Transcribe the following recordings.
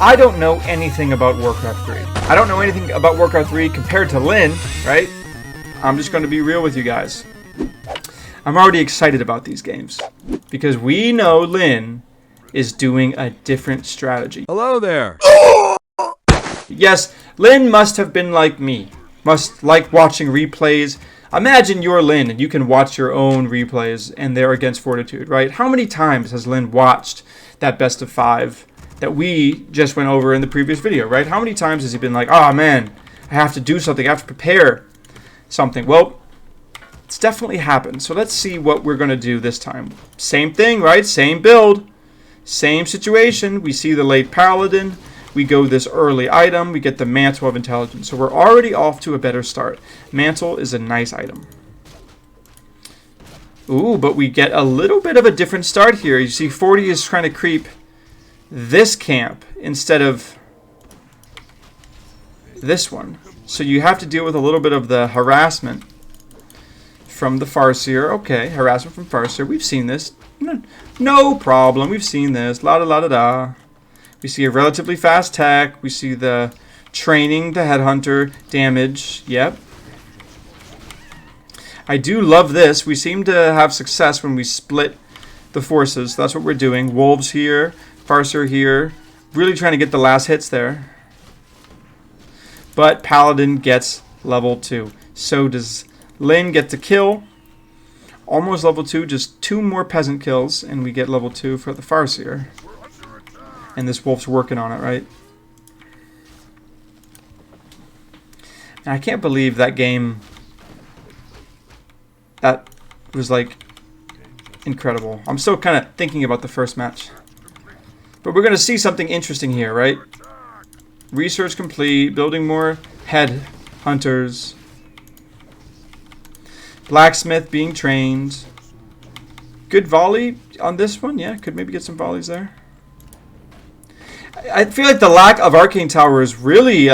I don't know anything about Warcraft 3. I don't know anything about Warcraft 3 compared to Lynn, right? I'm just going to be real with you guys. I'm already excited about these games because we know Lynn is doing a different strategy. Hello there. Yes, Lynn must have been like me. Must like watching replays. Imagine you're Lynn and you can watch your own replays and they're against Fortitude, right? How many times has Lynn watched that best of 5 that we just went over in the previous video, right? How many times has he been like, oh man, I have to do something, I have to prepare something? Well, it's definitely happened. So let's see what we're going to do this time. Same thing, right? Same build, same situation. We see the late Paladin. We go this early item. We get the Mantle of Intelligence. So we're already off to a better start. Mantle is a nice item. Ooh, but we get a little bit of a different start here. You see 40 is trying to creep this camp instead of this one. So you have to deal with a little bit of the harassment from the Farseer. Okay, harassment from Farseer. We've seen this. No problem. We've seen this. La-da-la-da-da. We see a relatively fast tech. We see the training, the headhunter, damage. Yep. I do love this. We seem to have success when we split the forces. That's what we're doing. Wolves here. Farseer here. Really trying to get the last hits there. But Paladin gets level 2. So does Lynn get to kill. Almost level 2. Just 2 more peasant kills. And we get level 2 for the Farseer. And this wolf's working on it, right? And I can't believe that game. That was like incredible. I'm still kind of thinking about the first match. But we're going to see something interesting here, right? Research complete. Building more head hunters. Blacksmith being trained. Good volley on this one. Yeah, could maybe get some volleys there. I feel like the lack of Arcane Tower is really,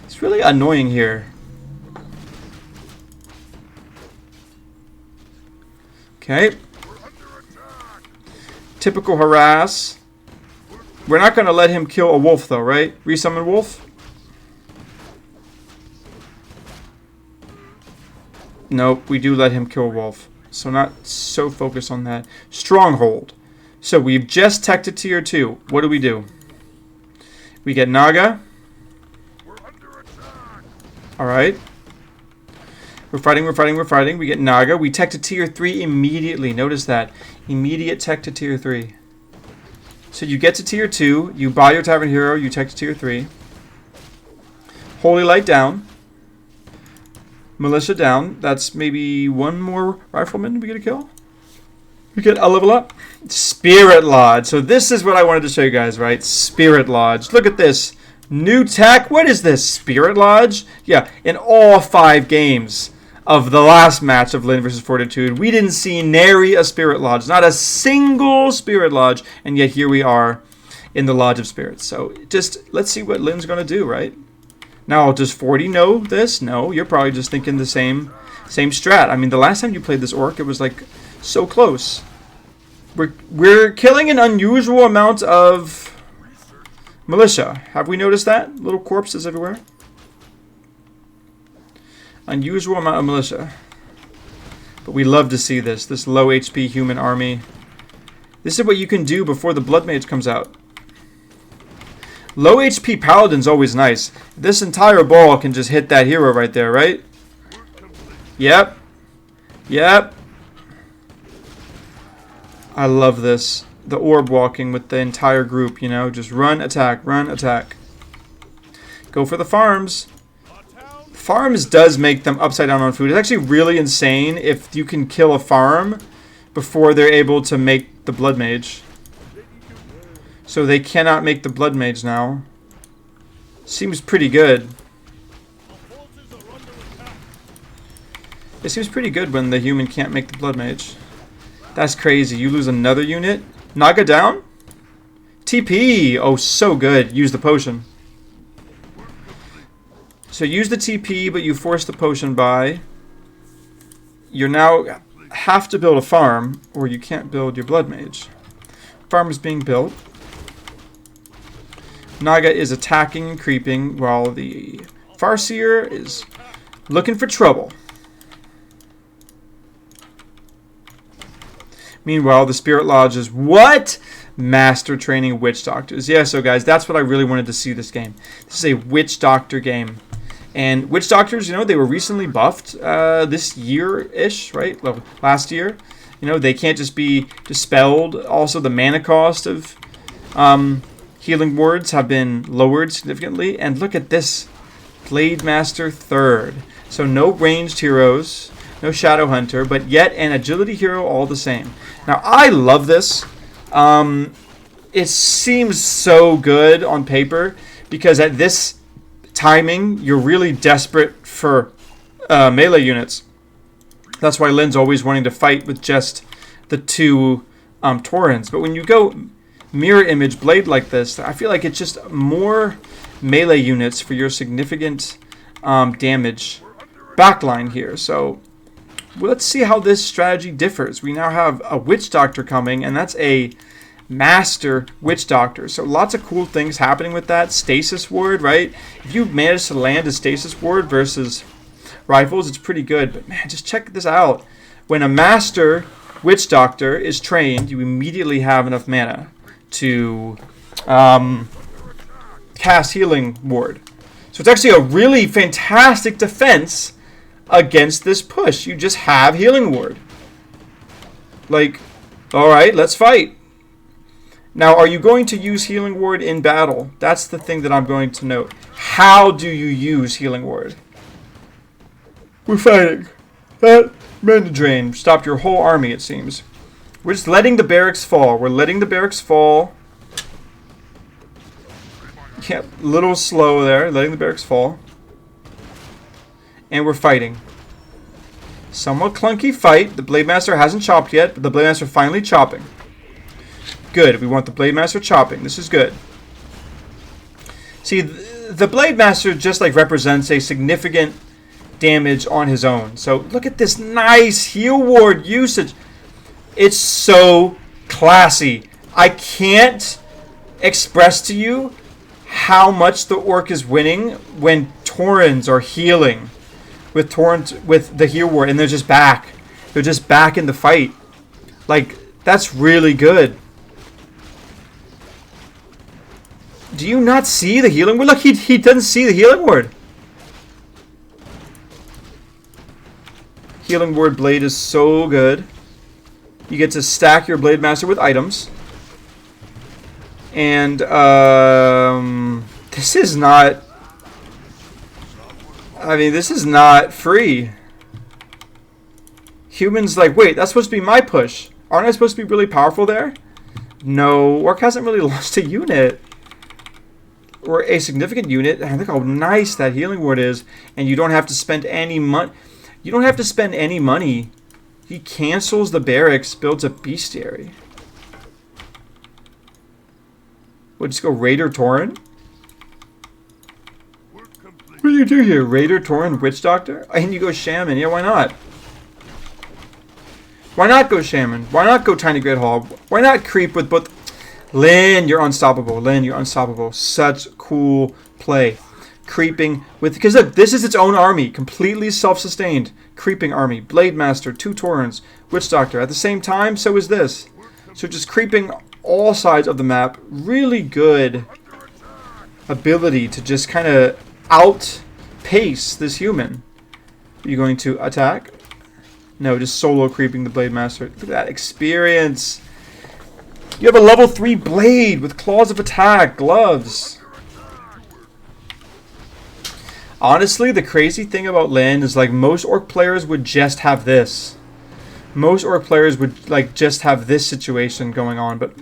it's really annoying here. Okay. Typical harass. We're not going to let him kill a wolf though, right? Resummon wolf? Nope, we do let him kill a wolf. So not so focused on that. Stronghold. So we've just teched to tier 2. What do? We get Naga. Alright. We're fighting. We get Naga. We tech to tier 3 immediately. Notice that. Immediate tech to tier 3. So you get to tier 2. You buy your Tavern Hero. You tech to tier 3. Holy Light down. Militia down. That's maybe one more Rifleman we get a kill. We get a level up. Spirit Lodge. So this is what I wanted to show you guys, right? Spirit Lodge. Look at this. New tech. What is this? Spirit Lodge? Yeah, in all 5 games of the last match of Lynn versus Fortitude, we didn't see nary a Spirit Lodge. Not a single Spirit Lodge. And yet here we are in the Lodge of Spirits. So just let's see what Lynn's going to do, right? Now, does 40 know this? No, you're probably just thinking the same strat. I mean, the last time you played this orc, it was like so close. We're killing an unusual amount of militia. Have we noticed that? Little corpses everywhere. Unusual amount of militia. But we love to see this low HP human army. This is what you can do before the Blood Mage comes out. Low HP Paladin's always nice. This entire ball can just hit that hero right there, right? Yep. Yep. I love this. The orb walking with the entire group, you know. Just run, attack, run, attack. Go for the farms. Farms does make them upside down on food. It's actually really insane if you can kill a farm before they're able to make the Blood Mage. So they cannot make the Blood Mage now. Seems pretty good. It seems pretty good when the human can't make the Blood Mage. That's crazy. You lose another unit. Naga down? TP! Oh, so good. Use the potion. So use the TP, but you force the potion by. You now have to build a farm, or you can't build your Blood Mage. Farm is being built. Naga is attacking and creeping while the Farseer is looking for trouble. Meanwhile, the Spirit Lodge is what? Master training witch doctors. Yeah, so guys, that's what I really wanted to see this game. This is a witch doctor game. And witch doctors, you know, they were recently buffed this year-ish, right? Well, last year. You know, they can't just be dispelled. Also, the mana cost of healing wards have been lowered significantly. And look at this. Blade Master 3rd. So no ranged heroes, no Shadow Hunter, but yet an agility hero all the same. Now, I love this. It seems so good on paper because at this timing, you're really desperate for melee units. That's why Lynn's always wanting to fight with just the 2 Taurens. But when you go mirror image blade like this, I feel like it's just more melee units for your significant damage backline here. So let's see how this strategy differs. We now have a witch doctor coming, and that's a master witch doctor. So lots of cool things happening with that. Stasis ward, right? If you manage to land a stasis ward versus rifles, it's pretty good. But man, just check this out. When a master witch doctor is trained, you immediately have enough mana to cast healing ward. So it's actually a really fantastic defense against this push. You just have healing ward. Like, alright, let's fight. Now, are you going to use healing ward in battle? That's the thing that I'm going to note. How do you use healing ward? We're fighting. That mana drain stopped your whole army, it seems. We're just letting the barracks fall. We're letting the barracks fall. Yeah, a little slow there, letting the barracks fall. And we're fighting. Somewhat clunky fight. The Blade Master hasn't chopped yet, but the Blade Master finally chopping. Good. We want the Blade Master chopping. This is good. See, the Blade Master just like represents a significant damage on his own. So look at this nice heal ward usage. It's so classy. I can't express to you how much the orc is winning when Taurens are healing with the heal ward, and they're just back. They're just back in the fight. Like, that's really good. Do you not see the healing ward? Look, he doesn't see the healing ward. Healing ward blade is so good. You get to stack your Blade Master with items. And this is not... I mean, this is not free. Humans like, wait, that's supposed to be my push. Aren't I supposed to be really powerful there? No, Orc hasn't really lost a unit. Or a significant unit. And look how nice that healing ward is. And you don't have to spend any money. You don't have to spend any money. He cancels the barracks, builds a bestiary. We'll just go Raider Tauren? What do you do here? Raider Tauren Witch Doctor? And you go Shaman. Yeah, why not? Why not go Shaman? Why not go Tiny Great Hall? Why not creep with both? Lynn, you're unstoppable. Lynn, you're unstoppable. Such cool play. Creeping with... Because look, this is its own army. Completely self-sustained. Creeping army. Blade Master. 2 Taurens. Witch Doctor. At the same time, so is this. So just creeping all sides of the map. Really good ability to just kind of outpace this human. Are you going to attack? No, just solo creeping the Blade Master. Look at that experience. You have a level 3 blade with claws of attack, gloves. Honestly, the crazy thing about Lynn is like most Orc players would just have this. Most Orc players would like just have this situation going on, but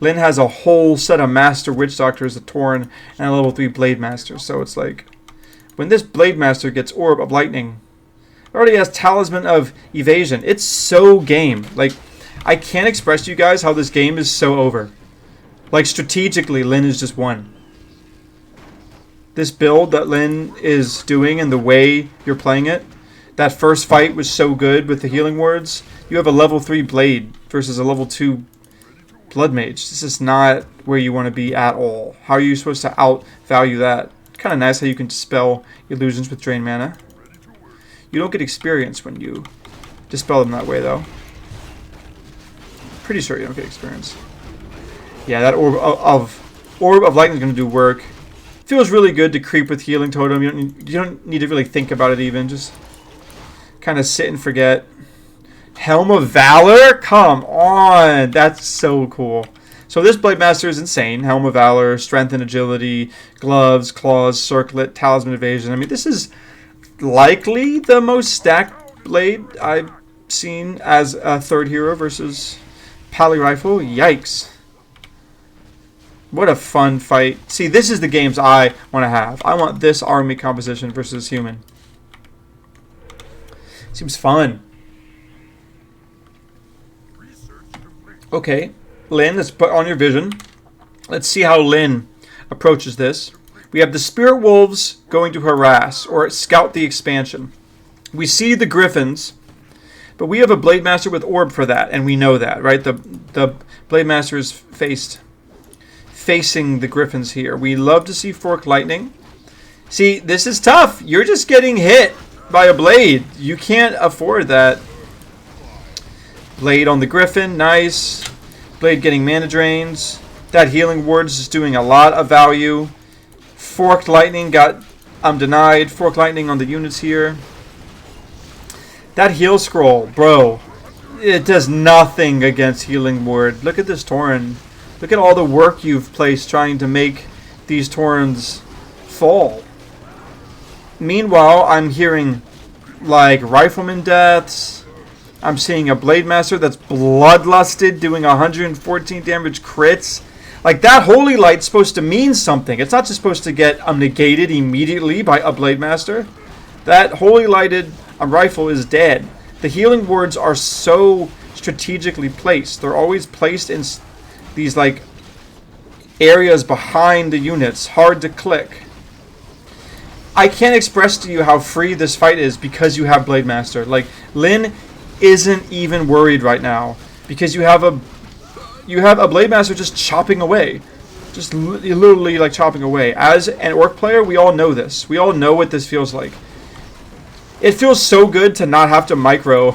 Lynn has a whole set of Master Witch Doctors, a Tauren, and a level 3 Blade Master. So it's like, when this Blade Master gets Orb of Lightning, it already has Talisman of Evasion. It's so game. Like, I can't express to you guys how this game is so over. Like, strategically, Lynn is just won. This build that Lynn is doing and the way you're playing it, that first fight was so good with the healing words. You have a level 3 blade versus a level 2 Blood Mage. This is not where you want to be at all. How are you supposed to outvalue that? Kind of nice how you can dispel illusions with drain mana. You don't get experience when you dispel them that way, though. Pretty sure you don't get experience. Yeah, that Orb of Lightning is going to do work. Feels really good to creep with Healing Totem. You don't need to really think about it even. Just kind of sit and forget. Helm of Valor? Come on. That's so cool. So this Blade Master is insane. Helm of Valor, Strength and Agility, Gloves, Claws, Circlet, Talisman Evasion. I mean, this is likely the most stacked blade I've seen as a third hero versus Paladin Rifle. Yikes. What a fun fight. See, this is the games I want to have. I want this army composition versus human. Seems fun. Okay, Lyn, let's put on your vision. Let's see how Lyn approaches this. We have the Spirit Wolves going to harass or scout the expansion. We see the Griffins, but we have a Blade Master with Orb for that, and we know that, right? The Blade Master is facing the Griffins here. We love to see Forked Lightning. See, this is tough. You're just getting hit by a blade. You can't afford that. Blade on the Griffin, nice. Blade getting mana drains. That Healing Ward's is doing a lot of value. Forked Lightning got denied. Forked Lightning on the units here. That Heal Scroll, bro, it does nothing against Healing Ward. Look at this Tauren. Look at all the work you've placed trying to make these Taurens fall. Meanwhile, I'm hearing like Rifleman deaths. I'm seeing a Blade Master that's bloodlusted, doing 114 damage crits. Like, that Holy Light's supposed to mean something. It's not just supposed to get negated immediately by a Blade Master. That Holy Lighted rifle is dead. The Healing Wards are so strategically placed. They're always placed in these, like, areas behind the units. Hard to click. I can't express to you how free this fight is because you have Blade Master. Like, Lyn isn't even worried right now because you have a Blade Master just chopping away, just literally like chopping away. As an Orc player, we all know this. We all know what this feels like. It feels so good to not have to micro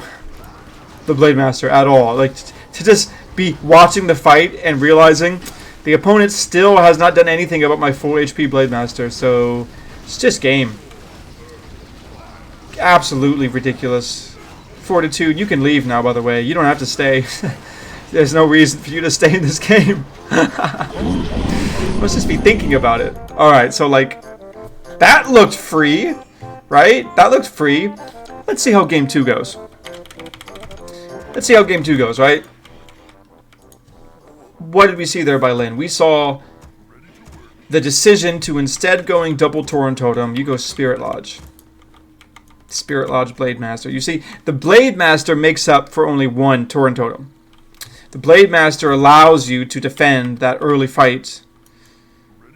the Blade Master at all. Like to just be watching the fight and realizing the opponent still has not done anything about my full HP Blade Master. So it's just game. Absolutely ridiculous. Fortitude, you can leave now, by the way. You don't have to stay. There's no reason for you to stay in this game. Let's just be thinking about it. Alright, so like, that looked free, right? That looked free. Let's see how game 2 goes. Let's see how game 2 goes, right? What did we see there by Lyn? We saw the decision to, instead going double Tauren Totem, you go Spirit Lodge. Spirit Lodge Blade Master. You see, the Blade Master makes up for only one Tauren Totem. The Blade Master allows you to defend that early fight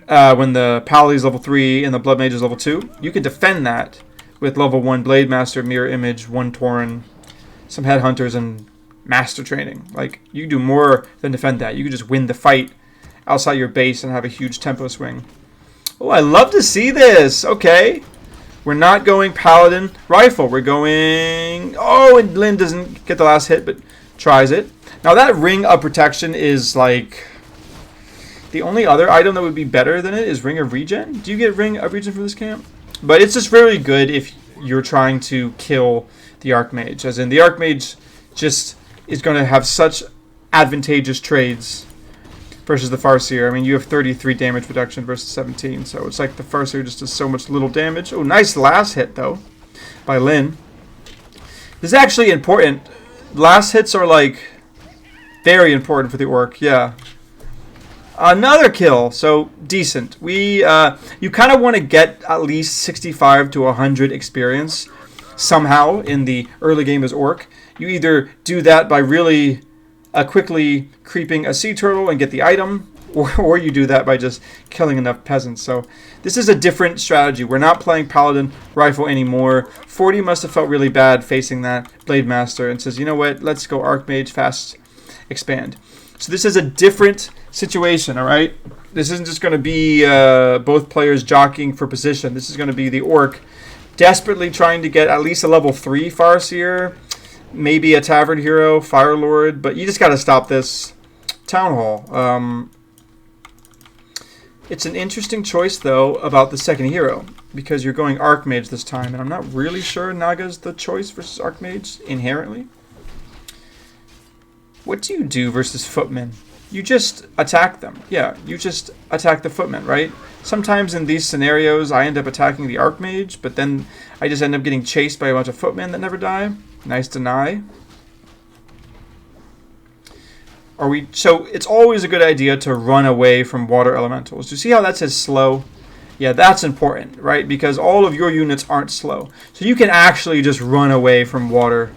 when the Paladin is level 3 and the Blood Mage is level 2. You can defend that with level 1 Blade Master, Mirror Image, 1 Tauren, some Headhunters, and Master Training. Like, you do more than defend that. You can just win the fight outside your base and have a huge tempo swing. Oh, I love to see this. Okay. We're not going Paladin Rifle. We're going... Oh, and Lyn doesn't get the last hit, but tries it. Now, that Ring of Protection is, like... The only other item that would be better than it is Ring of Regen. Do you get Ring of Regen for this camp? But it's just really good if you're trying to kill the Archmage. As in, the Archmage just is going to have such advantageous trades versus the Farseer. I mean, you have 33 damage reduction versus 17, so it's like the Farseer just does so much little damage. Oh, nice last hit, though, by Lyn. This is actually important. Last hits are, like, very important for the Orc, yeah. Another kill, so decent. You kind of want to get at least 65 to 100 experience somehow in the early game as Orc. You either do that by really... quickly creeping a sea turtle and get the item, or you do that by just killing enough peasants. So this is a different strategy. We're not playing Paladin Rifle anymore. 40 must have felt really bad facing that Blade Master and says, you know what, let's go Archmage, fast expand. So this is a different situation, all right? This isn't just going to be both players jockeying for position. This is going to be the orc desperately trying to get at least a level 3 Farseer, maybe a Tavern Hero, Fire Lord, but you just got to stop this. Town Hall. It's an interesting choice, though, about the second hero, because you're going Archmage this time, and I'm not really sure Naga's the choice versus Archmage inherently. What do you do versus Footmen? You just attack them. Yeah, you just attack the Footmen, right? Sometimes in these scenarios, I end up attacking the Archmage, but then I just end up getting chased by a bunch of Footmen that never die. Nice deny. So it's always a good idea to run away from water elementals. Do you see how that says slow? Yeah, that's important, right? Because all of your units aren't slow. So you can actually just run away from water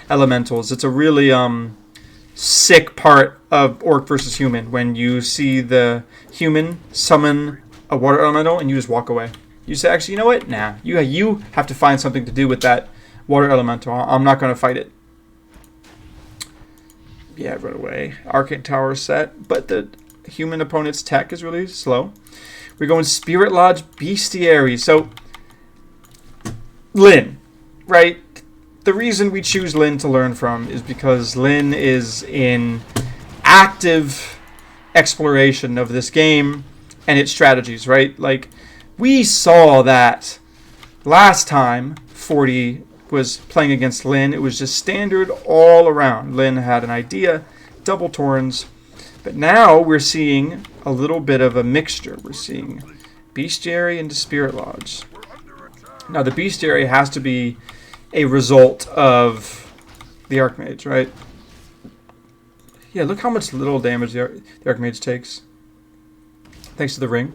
elementals. It's a really sick part of Orc versus Human when you see the human summon a water elemental and you just walk away. You say, actually, you know what? Nah, you have to find something to do with that water elemental. I'm not going to fight it. Yeah, run away. Arcane Tower set, but the human opponent's tech is really slow. We're going Spirit Lodge Bestiary. So, Lyn, right? The reason we choose Lyn to learn from is because Lyn is in active exploration of this game and its strategies, right? Like, we saw that last time 40 was playing against Lyn. It was just standard all around. Lyn had an idea, double Torns, but now we're seeing a little bit of a mixture. We're seeing Bestiary into Spirit Lodge. Now the Bestiary has to be a result of the Archmage, right? Yeah, look how much little damage the Archmage takes. Thanks to the ring.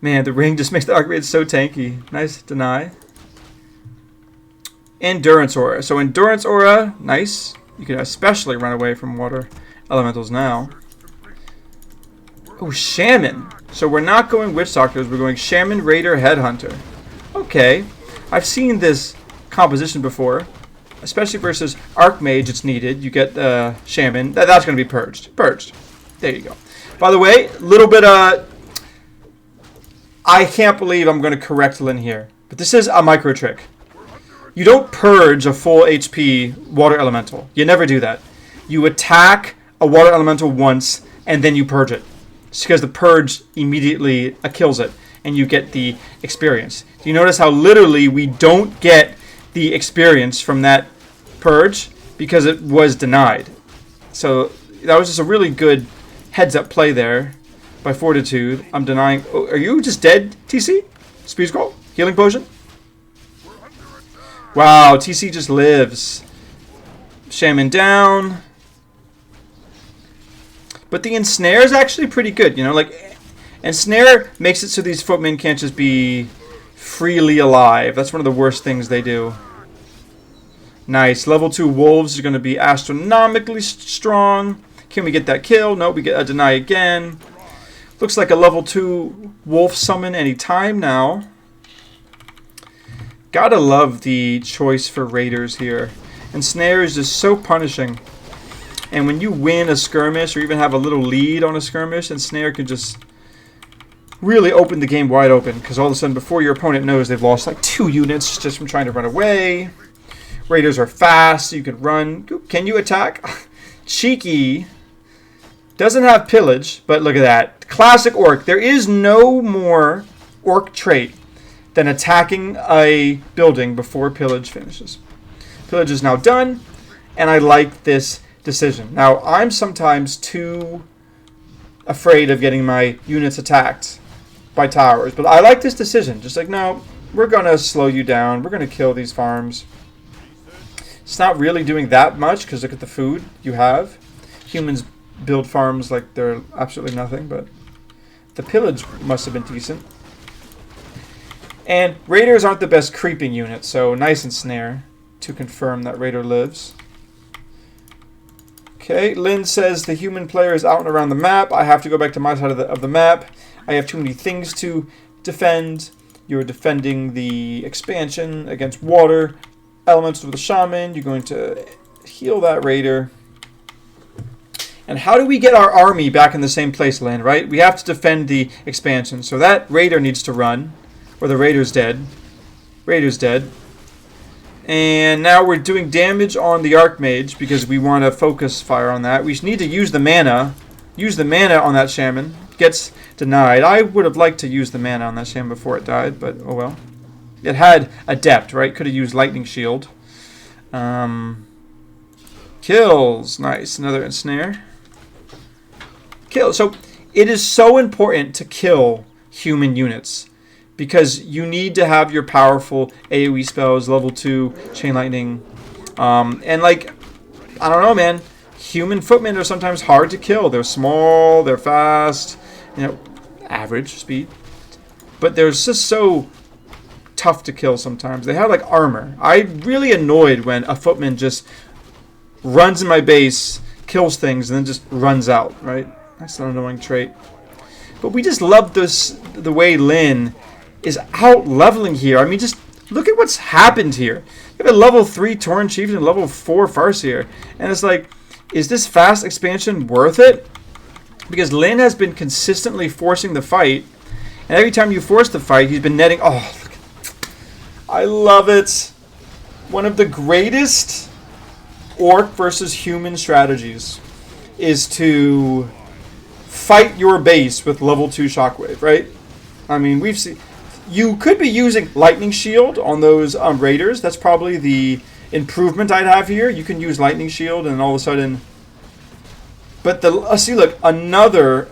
Man, the ring just makes the Archmage so tanky. Nice deny. Endurance Aura. So Endurance Aura, nice. You can especially run away from water elementals now. Oh, Shaman. So we're not going Witch Doctors, we're going Shaman, Raider, Headhunter. Okay. I've seen this composition before. Especially versus Archmage, it's needed. You get Shaman. That's going to be purged. Purged. There you go. By the way, a little bit I can't believe I'm going to correct Lyn here. But this is a micro trick. You don't purge a full HP water elemental. You never do that. You attack a water elemental once, and then you purge it. It's because the purge immediately kills it, and you get the experience. Do you notice how literally we don't get the experience from that purge because it was denied? So that was just a really good heads-up play there by Fortitude. I'm denying... Oh, are you just dead, TC? Speed Scroll? Healing Potion? Wow, TC just lives. Shaman down. But the Ensnare is actually pretty good, you know? Like, Ensnare makes it so these Footmen can't just be freely alive. That's one of the worst things they do. Nice. Level 2 Wolves are going to be astronomically strong. Can we get that kill? No, we get a deny again. Looks like a level 2 Wolf summon anytime now. Gotta love the choice for Raiders here. Ensnare is just so punishing. And when you win a skirmish or even have a little lead on a skirmish, Ensnare can just really open the game wide open. Because all of a sudden, before your opponent knows, they've lost like 2 units just from trying to run away. Raiders are fast, so you can run. Can you attack? Cheeky. Doesn't have pillage, but look at that. Classic Orc. There is no more Orc trait than attacking a building before pillage finishes. Pillage is now done, and I like this decision. Now, I'm sometimes too afraid of getting my units attacked by towers, but I like this decision. Just like, no, we're going to slow you down. We're going to kill these farms. It's not really doing that much, because look at the food you have. Humans build farms like they're absolutely nothing, but the pillage must have been decent. And Raiders aren't the best creeping unit, so nice Ensnare to confirm that Raider lives. Okay, Lyn says the human player is out and around the map. I have to go back to my side of the map. I have too many things to defend. You're defending the expansion against water. Elements of the Shaman. You're going to heal that Raider. And how do we get our army back in the same place, Lynn, right? We have to defend the expansion. So that raider needs to run. Or the raider's dead. Raider's dead. And now we're doing damage on the Archmage because we want to focus fire on that. We need to use the mana. Use the mana on that Shaman. Gets denied. I would have liked to use the mana on that Shaman before it died, but oh well. It had Adept, right? Could have used Lightning Shield. Kills. Nice. Another ensnare. Kill. So it is so important to kill human units because you need to have your powerful AoE spells, level 2, Chain Lightning. And like, I don't know, man. Human footmen are sometimes hard to kill. They're small, they're fast, you know, average speed. But they're just so tough to kill sometimes. They have like armor. I'm really annoyed when a footman just runs in my base, kills things, and then just runs out, right? That's an annoying trait. But we just love this, the way Lynn is out leveling here. I mean, just look at what's happened here. You have a level 3 Tauren Chieftain and level 4 Farseer. And it's like, is this fast expansion worth it? Because Lynn has been consistently forcing the fight. And every time you force the fight, he's been netting. Oh, look. I love it. One of the greatest orc versus human strategies is to fight your base with level 2 shockwave, right? I mean, we've seen. You could be using Lightning Shield on those raiders. That's probably the improvement I'd have here. You can use Lightning Shield and all of a sudden. But see, look, another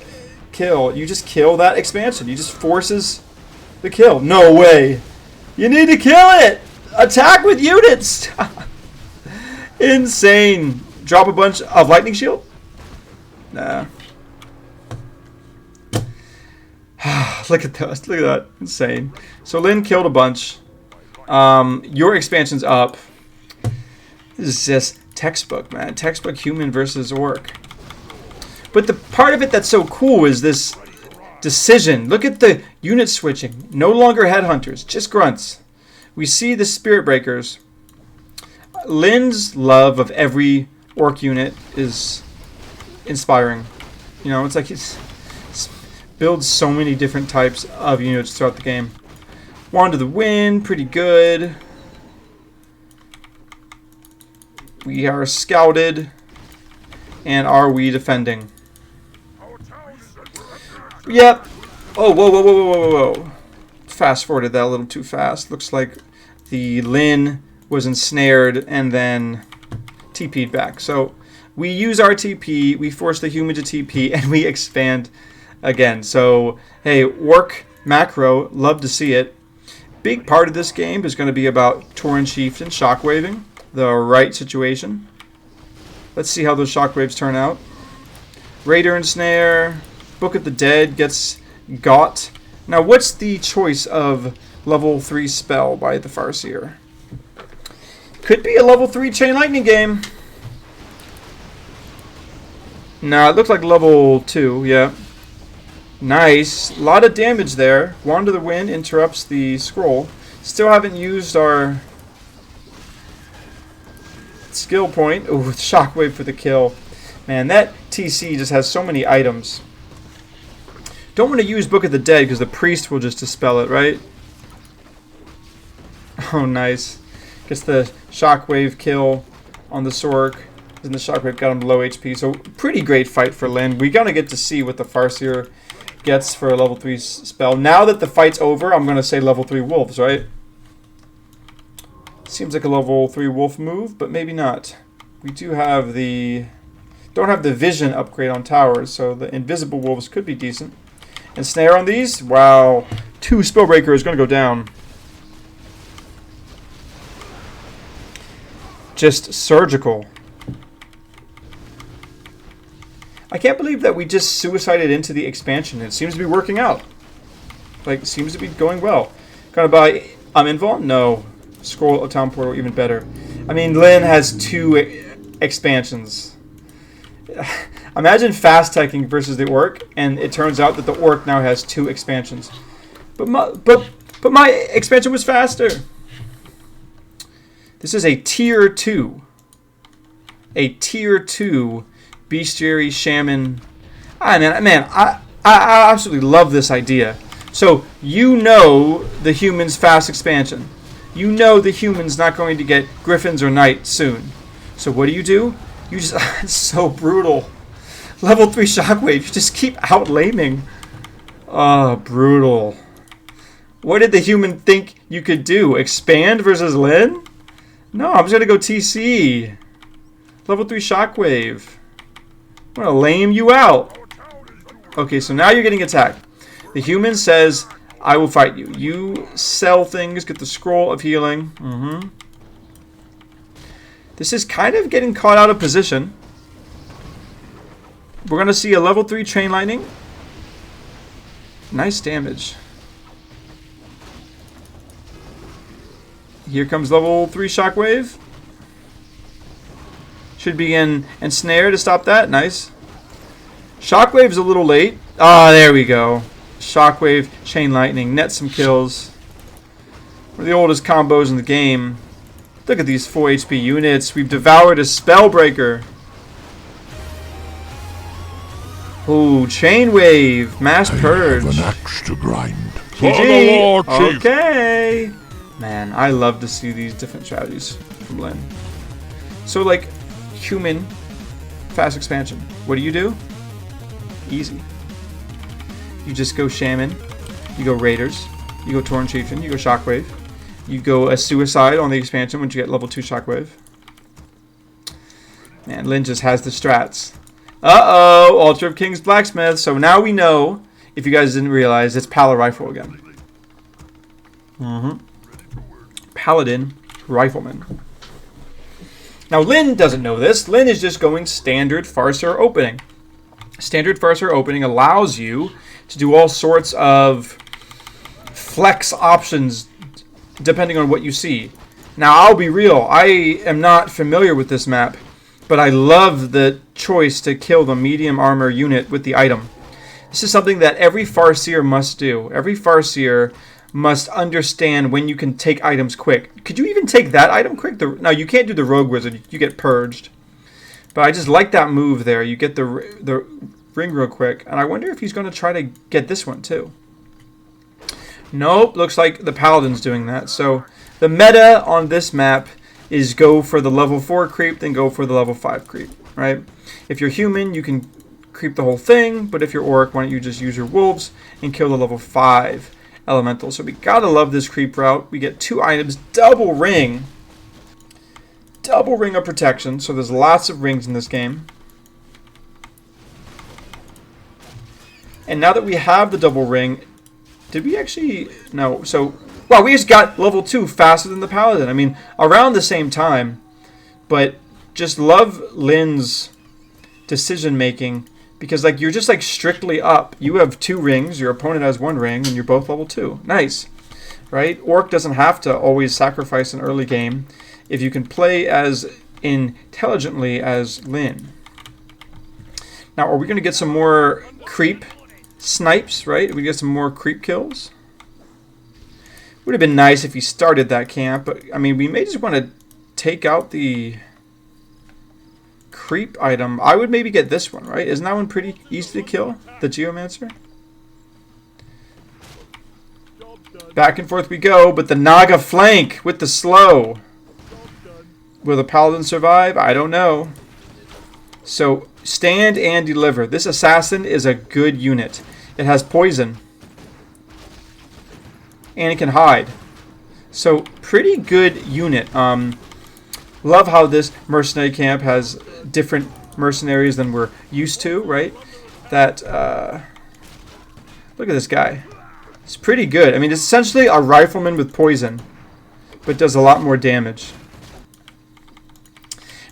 kill. You just kill that expansion. You just forces the kill. No way. You need to kill it. Attack with units. Insane. Drop a bunch of Lightning Shield? Nah. Look at those. Look at that. Insane. So Lynn killed a bunch. Your expansion's up. This is just textbook, man. Textbook human versus orc. But the part of it that's so cool is this decision. Look at the unit switching. No longer headhunters, just grunts. We see the spirit breakers. Lynn's love of every orc unit is inspiring. You know, it's like he's builds so many different types of units throughout the game. Wand of the Wind, pretty good. We are scouted. And are we defending? Yep. Oh, whoa, whoa, whoa, whoa, whoa, whoa. Fast forwarded that a little too fast. Looks like the Lynn was ensnared and then TP'd back. So we use our TP, we force the human to TP, and we expand again. So, hey, orc macro, love to see it. Big part of this game is going to be about Tauren Chieftain shockwaving, the right situation. Let's see how those shockwaves turn out. Raider Ensnare, Book of the Dead gets got. Now, what's the choice of level 3 spell by the Farseer? Could be a level 3 Chain Lightning game. No, it looks like level 2, yeah. Nice. A lot of damage there. Wand of the Wind interrupts the scroll. Still haven't used our skill point. Ooh, shockwave for the kill. Man, that TC just has so many items. Don't want to use Book of the Dead because the priest will just dispel it, right? Oh, nice. Gets the shockwave kill on the Sork. And the shockwave got him low HP. So, pretty great fight for Lynn. We're going to get to see what the Farseer gets for a level 3 spell. Now that the fight's over, I'm going to say level 3 wolves, right? Seems like a level 3 wolf move, but maybe not. We do have the... Don't have the vision upgrade on towers, so the invisible wolves could be decent. And snare on these? Wow. 2 Spellbreaker is going to go down. Just surgical. I can't believe that we just suicided into the expansion. It seems to be working out. Like, seems to be going well. Gonna buy Invuln? No. Scroll of Town Portal, even better. I mean, Lynn has 2 expansions. Imagine fast teching versus the orc, and it turns out that the orc now has 2 expansions. But my expansion was faster. This is a tier 2. A tier 2 bestiary, shaman. I absolutely love this idea. So you know the humans' fast expansion. You know the humans not going to get griffins or knights soon. So what do? You just it's so brutal. Level 3 shockwave. You just keep outlaming. Oh, brutal. What did the human think you could do? Expand versus Lin? No, I'm just gonna go TC. Level 3 shockwave. I'm gonna lame you out. Okay, so now you're getting attacked. The human says, I will fight you. You sell things, get the scroll of healing. This is kind of getting caught out of position. We're going to see a level 3 chain lightning. Nice damage. Here comes level 3 shockwave. Should be in ensnare to stop that. Nice. Shockwave's a little late. Ah, there we go. Shockwave, chain lightning, net some kills. One of the oldest combos in the game. Look at these 4 HP units. We've devoured a spellbreaker. Ooh, chain wave, mass purge. I have an axe to grind. GG. Okay. Man, I love to see these different strategies from Lin. So, like, human fast expansion. What do? Easy. You just go Shaman, you go Raiders, you go Torn Chieftain, you go Shockwave, you go a Suicide on the expansion once you get level 2 Shockwave. Man, Lin just has the strats. Uh-oh, Altar of King's Blacksmith. So now we know, if you guys didn't realize, it's Paladin Rifle again. Paladin Rifleman. Now Lin doesn't know this. Lin is just going standard Farseer opening. Standard Farseer opening allows you to do all sorts of flex options depending on what you see. Now, I'll be real. I am not familiar with this map, but I love the choice to kill the medium armor unit with the item. This is something that every Farseer must do. Every Farseer must understand when you can take items quick. Could you even take that item quick? No, you can't do the Rogue Wizard. You get purged. But I just like that move there. You get the ring real quick. And I wonder if he's going to try to get this one too. Nope. Looks like the Paladin's doing that. So the meta on this map is go for the level 4 creep, then go for the level 5 creep. Right? If you're human, you can creep the whole thing. But if you're orc, why don't you just use your wolves and kill the level 5 elemental. So we gotta love this creep route. We get 2 items. Double ring. Double ring of protection, so there's lots of rings in this game. And now that we have the double ring, did we actually... No, so... Wow, we just got level 2 faster than the Paladin. I mean, around the same time. But just love Lin's decision making. Because, like, you're just, like, strictly up. You have 2 rings, your opponent has 1 ring, and you're both level 2. Nice. Right? Orc doesn't have to always sacrifice an early game if you can play as intelligently as Lin. Now, are we going to get some more creep snipes, right? We get some more creep kills. Would have been nice if he started that camp, but, I mean, we may just want to take out the creep item. I would maybe get this one, right? Isn't that one pretty easy to kill? The Geomancer? Back and forth we go, but the Naga flank with the slow. Will the Paladin survive? I don't know. So, stand and deliver. This assassin is a good unit. It has poison. And it can hide. So, pretty good unit. Love how this mercenary camp has different mercenaries than we're used to, right? That, look at this guy. It's pretty good. I mean, it's essentially a rifleman with poison, but does a lot more damage.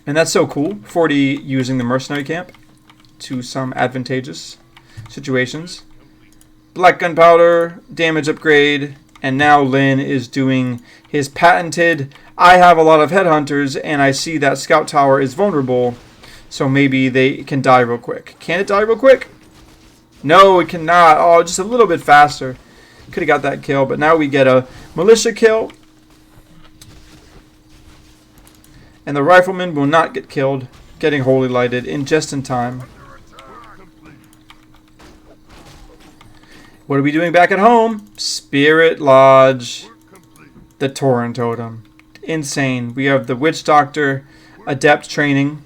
And that's so cool. 40 using the mercenary camp to some advantageous situations. Black gunpowder, damage upgrade, and now Lin is doing his patented, I have a lot of headhunters, and I see that scout tower is vulnerable, so maybe they can die real quick. Can it die real quick? No, it cannot. Oh, just a little bit faster. Could have got that kill, but now we get a militia kill. And the rifleman will not get killed getting holy lighted in just in time. What are we doing back at home? Spirit Lodge. The Tauren Totem. Insane. We have the Witch Doctor Adept training.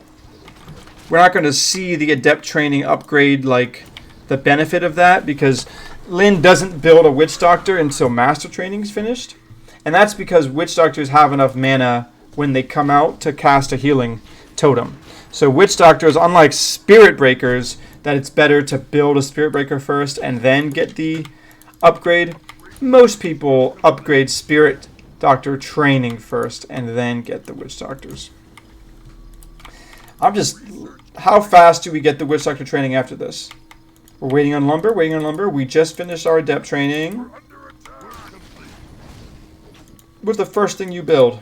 We're not going to see the Adept training upgrade, like the benefit of that, because Lynn doesn't build a Witch Doctor until Master Training is finished. And that's because Witch Doctors have enough mana when they come out to cast a healing totem. So Witch Doctors, unlike Spirit Breakers, that it's better to build a Spirit Breaker first and then get the upgrade. Most people upgrade Spirit Doctor training first and then get the Witch Doctors. How fast do we get the Witch Doctor training after this? We're waiting on lumber, waiting on lumber. We just finished our Adept training. What's the first thing you build?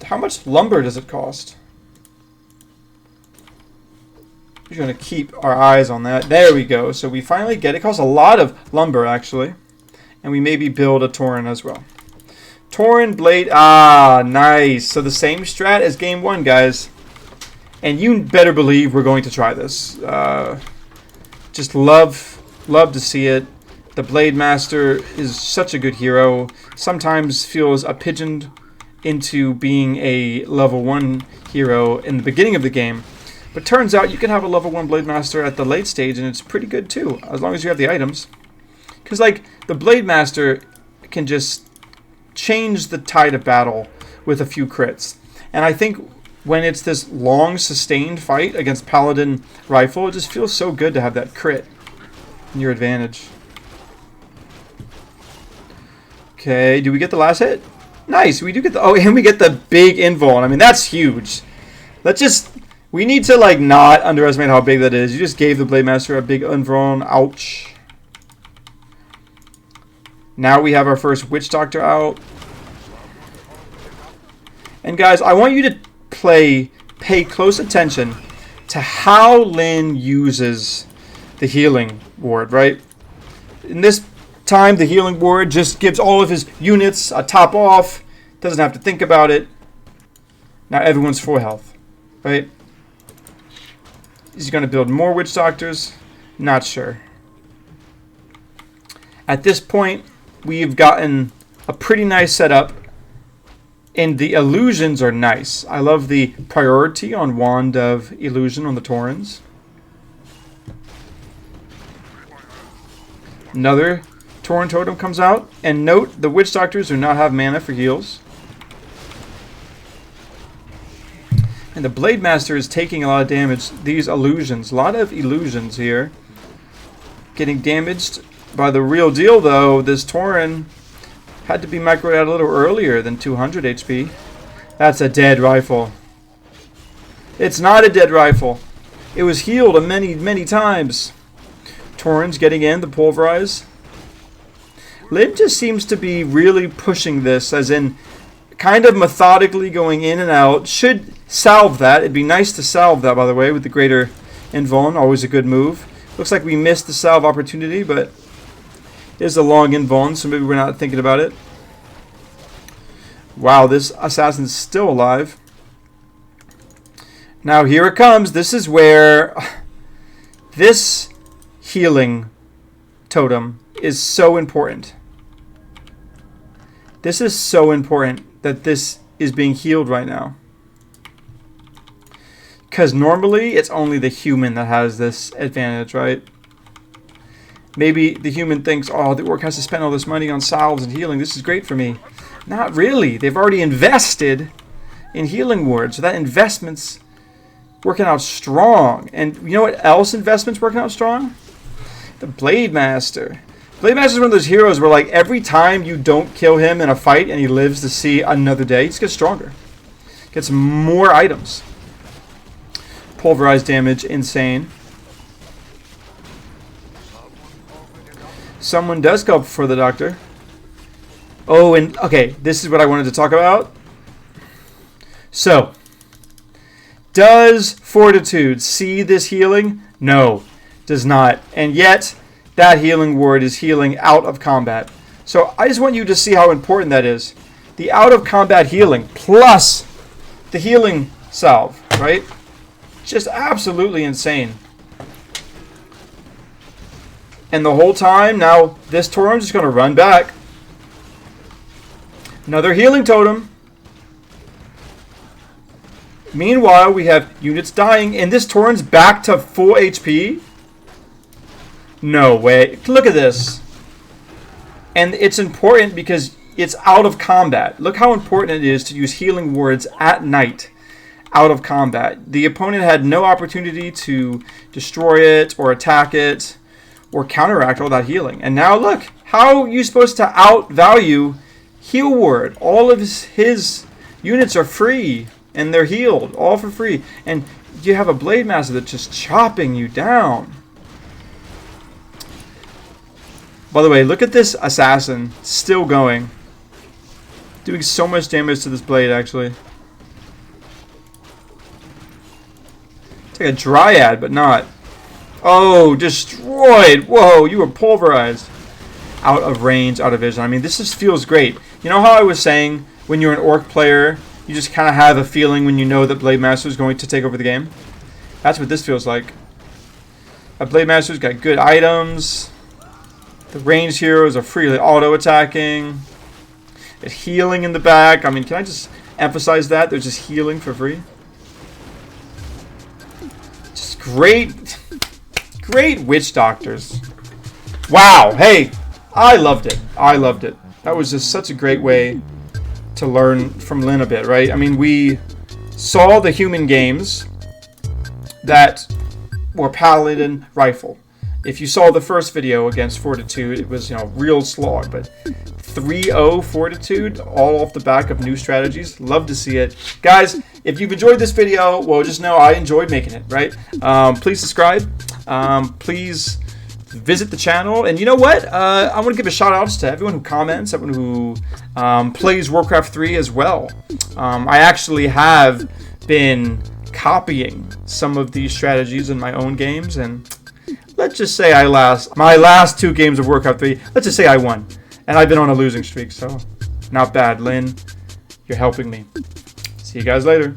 How much lumber does it cost? We're going to keep our eyes on that. There we go. So we finally get it. It costs a lot of lumber, actually. And we maybe build a Tauren as well. Tauren Blade. Ah, nice. So the same strat as game one, guys. And you better believe we're going to try this. Just love to see it. The Blade Master is such a good hero. Sometimes feels a pigeoned into being a level 1 hero in the beginning of the game. But turns out you can have a level 1 Blade Master at the late stage and it's pretty good too, as long as you have the items. Because like the Blade Master can just change the tide of battle with a few crits. And I think when it's this long sustained fight against Paladin Rifle, it just feels so good to have that crit in your advantage. Okay, do we get the last hit? Nice, we do get the... Oh, and we get the big invuln. I mean, that's huge. We need to, like, not underestimate how big that is. You just gave the Blade Master a big invuln. Ouch. Now we have our first Witch Doctor out. And, guys, I want you to pay close attention to how Lynn uses the healing ward, right? In this time, the healing ward just gives all of his units a top off. Doesn't have to think about it. Now everyone's full health, right? Is he going to build more Witch Doctors? Not sure. At this point, we've gotten a pretty nice setup. And the illusions are nice. I love the priority on Wand of Illusion on the Taurens. Another Tauren Totem comes out. And note, the Witch Doctors do not have mana for heals. And the Blade Master is taking a lot of damage. These illusions. A lot of illusions here. Getting damaged by the real deal, though. This Tauren had to be microed out a little earlier than 200 HP. That's a dead rifle. It's not a dead rifle. It was healed many, many times. Tauren's getting in, the pulverize. Lynn just seems to be really pushing this, as in kind of methodically going in and out. Should salve that. It'd be nice to salve that, by the way, with the greater invuln. Always a good move. Looks like we missed the salve opportunity, but it is a long invuln, so maybe we're not thinking about it. Wow, this assassin's still alive. Now here it comes. This is where this healing totem is so important. This is so important that this is being healed right now. Because normally it's only the human that has this advantage, right? Maybe the human thinks, oh, the orc has to spend all this money on salves and healing. This is great for me. Not really. They've already invested in healing wards. So that investment's working out strong. And you know what else investment's working out strong? The Blade Master. Blade Master is one of those heroes where, like, every time you don't kill him in a fight and he lives to see another day, he just gets stronger. Gets more items. Pulverized damage, insane. Someone does go for the doctor. Oh, and okay, this is what I wanted to talk about. So, does Fortitude see this healing? No, does not. And yet, that healing ward is healing out of combat. So I just want you to see how important that is. The out of combat healing plus the healing salve, right? Just absolutely insane. And the whole time, now this Tauren's just going to run back. Another healing totem. Meanwhile, we have units dying, and this Tauren's back to full HP. No way. Look at this. And it's important because it's out of combat. Look how important it is to use healing words at night out of combat. The opponent had no opportunity to destroy it or attack it or counteract all that healing. And now look, how are you supposed to outvalue heal word? All of his units are free and they're healed, all for free. And you have a Blade Master that's just chopping you down. By the way, look at this assassin, still going. Doing so much damage to this blade, actually. It's like a Dryad, but not. Oh, destroyed! Whoa, you were pulverized. Out of range, out of vision. I mean, this just feels great. You know how I was saying, when you're an Orc player, you just kind of have a feeling when you know that Blade Master is going to take over the game? That's what this feels like. A Blade Master's got good items. The ranged heroes are freely auto-attacking. It's healing in the back. I mean, can I just emphasize that? There's just healing for free. Just great, great witch doctors. Wow. Hey, I loved it. I loved it. That was just such a great way to learn from Lynn a bit, right? I mean, we saw the human games that were Paladin Rifle. If you saw the first video against Fortitude, it was, real slog. But 3-0 Fortitude, all off the back of new strategies. Love to see it. Guys, if you've enjoyed this video, well, just know I enjoyed making it, right? Please subscribe. Please visit the channel. And you know what? I want to give a shout out to everyone who comments, everyone who plays Warcraft 3 as well. I actually have been copying some of these strategies in my own games, and let's just say my last 2 games of Warcraft 3, let's just say I won. And I've been on a losing streak, so not bad. Lynn, you're helping me. See you guys later.